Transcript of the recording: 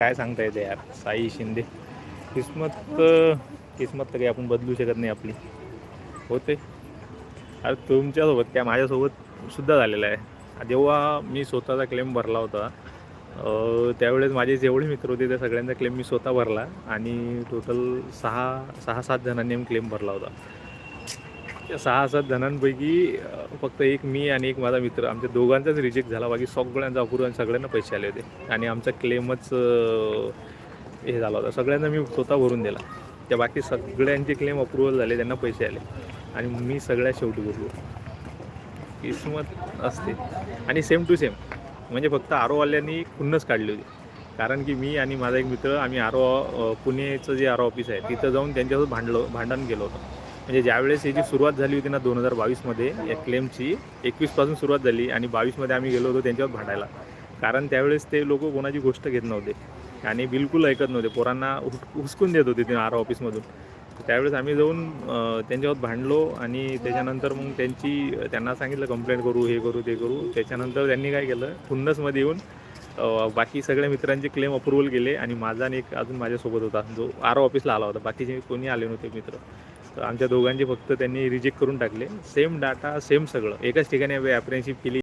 काय सांगता येते यार. साई शिंदे किस्मत किस्मत तर काही आपण बदलू शकत नाही आपली. होते. अरे तुमच्यासोबत काय माझ्यासोबत सुद्धा झालेलं आहे. जेव्हा मी स्वतःचा क्लेम भरला होता त्यावेळेस माझे जेवढे मित्र होते त्या सगळ्यांचा क्लेम मी स्वतः भरला आणि टोटल 6-7 जणांनी मी क्लेम भरला होता. त्या 6-7 जणांपैकी फक्त एक मी आणि एक माझा मित्र आमच्या दोघांचाच रिजेक्ट झाला. बाकी सगळ्यांचा अप्रूव्ह आणि सगळ्यांना पैसे आले होते आणि आमचा क्लेमच हे झाला होता. सगळ्यांना मी स्वतः भरून दिला. त्या बाकी सगळ्यांचे क्लेम अप्रूव्हल झाले, त्यांना पैसे आले आणि मी सगळ्यात शेवटी भरलो. किस्मत असते. आणि सेम टू सेम म्हणजे फक्त आरोवाल्यांनी खुन्नस काढली होती. कारण की मी आणि माझा एक मित्र आम्ही पुणेचं जे ऑफिस आहे तिथं जाऊन त्यांच्यासोबत भांडण केलं होतं. म्हणजे ज्यावेळेस याची सुरुवात झाली होती ना 2022मध्ये या क्लेमची 21पासून सुरुवात झाली आणि 22मध्ये आम्ही गेलो होतो त्यांच्यावर भांडायला. कारण त्यावेळेस ते लोक कोणाची गोष्ट घेत नव्हते आणि बिलकुल ऐकत नव्हते. पोरांना हुसकून देत होते ते ऑफिसमधून. त्यावेळेस आम्ही जाऊन त्यांच्यावर भांडलो आणि त्याच्यानंतर मग त्यांना सांगितलं कंप्लेंट करू, हे करू, ते करू. त्याच्यानंतर त्यांनी काय केलं, खुन्नसमध्ये येऊन बाकी सगळ्या मित्रांचे क्लेम अप्रूव्हल केले आणि माझा आणि एक अजून माझ्यासोबत होता जो ऑफिसला आला होता. बाकीचे कोणी आले नव्हते मित्र. तर आमच्या दोघांचे फक्त त्यांनी रिजेक्ट करून टाकले. सेम डाटा सेम सगळं एकाच ठिकाणी ॲप्रेन्शिप केली.